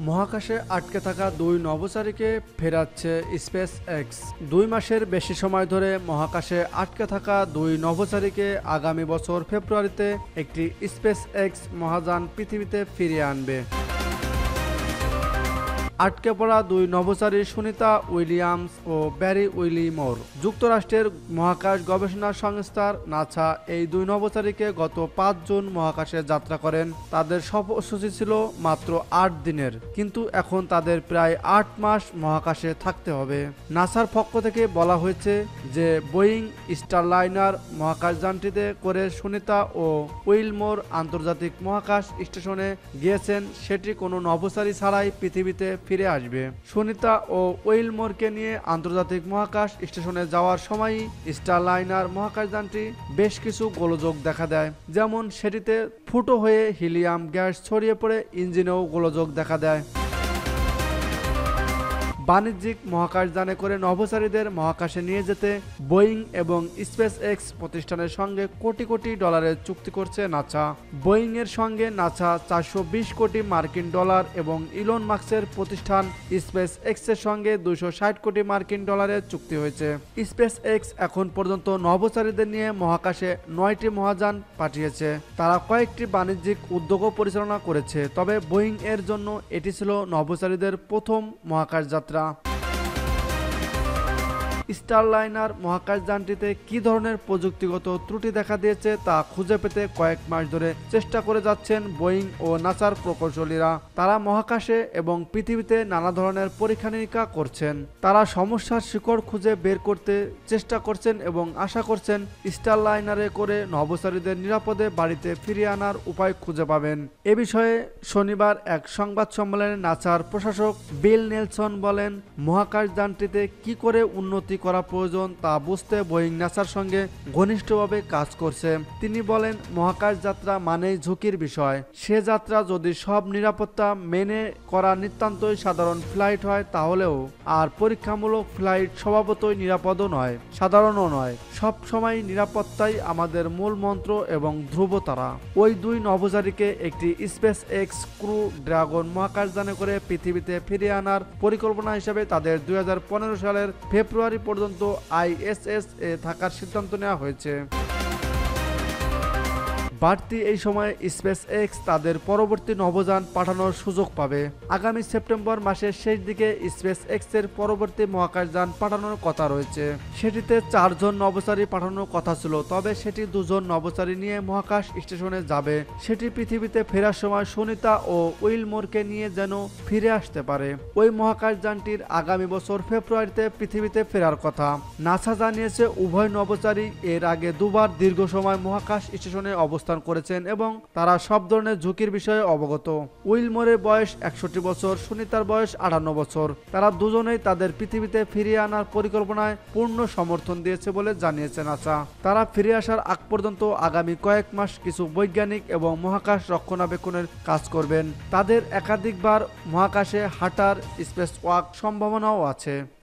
মহাকাশে আটকে থাকা দুই নভোচারীকে ফেরাচ্ছে স্পেস এক্স। 2 মাসের বেশি সময় ধরে মহাকাশে আটকে থাকা দুই নভোচারীকে আগামী বছর ফেব্রুয়ারিতে একটি স্পেস এক্স মহাযান পৃথিবীতে ফিরিয়ে আনবে। আটকে পড়া দুই নভোচারী সুনিতা উইলিয়ামস ও ব্যারি উইলিমোর। যুক্তরাষ্ট্রের মহাকাশ গবেষণা সংস্থার নাসা এই দুই নভোচারীকে গত 5 জুন মহাকাশে যাত্রা করেন। তাদের সফরসূচি ছিল মাত্র 8 দিনের, কিন্তু এখন তাদের প্রায় 8 মাস মহাকাশে থাকতে হবে। নাসার পক্ষ থেকে বলা হয়েছে যে বোয়িং স্টারলাইনার মহাকাশযানটিতে করে সুনিতা ও উইলমোর আন্তর্জাতিক মহাকাশ স্টেশনে গিয়েছেন, সেটি কোনো নভোচারী ছাড়াই পৃথিবীতে ফিরে আসবে। সুনিতা ও উইলমোরকে নিয়ে আন্তর্জাতিক মহাকাশ স্টেশনে যাওয়ার সময়ই স্টারলাইনার মহাকাশযানটি বেশ কিছু গোলযোগ দেখা দেয়, যেমন সেটিতে ফুটো হয়ে হিলিয়াম গ্যাস ছড়িয়ে পড়ে ইঞ্জিনেও গোলযোগ দেখা দেয়। বাণিজ্যিক মহাকাশযানে করে নভোচারীদের মহাকাশে নিয়ে যেতে বোয়িং এবং স্পেস এক্স প্রতিষ্ঠানের সঙ্গে কোটি কোটি ডলারের চুক্তি করছে নাসা। বোয়িং এর সঙ্গে নাসা 420 কোটি মার্কিন ডলার এবং ইলন মাস্কের প্রতিষ্ঠান স্পেস এক্সের সঙ্গে 260 কোটি মার্কিন ডলারের চুক্তি হয়েছে। স্পেস এক্স এখন পর্যন্ত নভোচারীদের নিয়ে মহাকাশে 9টি মহাযান পাঠিয়েছে। তারা কয়েকটি বাণিজ্যিক উদ্যোগও পরিচালনা করেছে, তবে বোয়িং এর জন্য এটি ছিল নভোচারীদের প্রথম মহাকাশ যাত্রা। স্টারলাইনার মহাকাশযানটিতে কি ধরনের প্রযুক্তিগত ত্রুটি দেখা দিয়েছে তা খুঁজে পেতে কয়েক মাস ধরে চেষ্টা করে যাচ্ছেন বোয়িং ও নাসার প্রকৌশলীরা। তারা মহাকাশে এবং পৃথিবীতে নানা ধরনের পরীক্ষা নিরীক্ষা করছেন। তারা সমস্যার শিকড় খুঁজে বের করতে চেষ্টা করছেন এবং আশা করছেন স্টারলাইনারে করে নভোচারীদের নিরাপদে বাড়িতে ফিরিয়ে আনার উপায় খুঁজে পাবেন। এ বিষয়ে শনিবার এক সংবাদ সম্মেলনে নাসার প্রশাসক বিল নেলসন বলেন, মহাকাশযানটিতে কি করে উন্নতি করা প্রয়োজন তা বুঝতে বোয়িং নাসার সঙ্গে ঘনিষ্ঠভাবে কাজ করছে। তিনি বলেন, মহাকাশ যাত্রা মানেই ঝুঁকির বিষয়। সে যাত্রা যদি সব নিরাপত্তা মেনে করা নিতান্তই সাধারণ ফ্লাইট হয় তাহলেও, আর পরীক্ষামূলক ফ্লাইট স্বভাবতই নিরাপদও নয়, সাধারণও নয়। সব সময় নিরাপত্তাই আমাদের মূল মন্ত্র এবং ধ্রুবতারা। ওই দুই নভোচারীকে একটি স্পেস এক্স ক্রু ড্রাগন মহাকাশযানে করে পৃথিবীতে ফিরিয়ে আনার পরিকল্পনা হিসেবে তাদের 2015 সালের ফেব্রুয়ারি পর্যন্ত আইএসএস এ থাকার সিদ্ধান্ত নেওয়া হয়েছে। বাড়তি এই সময়ে স্পেস এক্স তাদের পরবর্তী নভোযান পাঠানোর সুযোগ পাবে। আগামী সেপ্টেম্বর মাসের শেষ দিকে স্পেস এক্স এর পরবর্তী মহাকাশযান পাঠানোর কথা রয়েছে। সেটিতে 4 জন নভোচারী পাঠানোর কথা ছিল, তবে সেটি 2 জন নভোচারী নিয়ে মহাকাশ স্টেশনে যাবে। সেটি পৃথিবীতে ফেরার সময় সুনিতা ও উইলমোরকে নিয়ে যেন ফিরে আসতে পারে। ওই মহাকাশযানটির আগামী বছর ফেব্রুয়ারিতে পৃথিবীতে ফেরার কথা। নাসা জানিয়েছে উভয় নভোচারী এর আগে দুবার দীর্ঘ সময় মহাকাশ স্টেশনে অবস্থান করেছেন এবং তারা সব ধরনের ঝুঁকির বিষয়ে অবগত। উইলমোরের বয়স 61 বছর, সুনিতার বয়স 58 বছর। তারা দুজনেই তাদের পৃথিবীতে ফিরিয়ে আনার পরিকল্পনায় পূর্ণ সমর্থন দিয়েছে বলে জানিয়েছে নাসা। তারা ফিরে আসার আগ পর্যন্ত আগামী কয়েক মাস কিছু বৈজ্ঞানিক এবং মহাকাশ রক্ষণাবেক্ষণের কাজ করবেন। তাদের একাধিকবার মহাকাশে হাঁটার স্পেস ওয়াক সম্ভাবনাও আছে।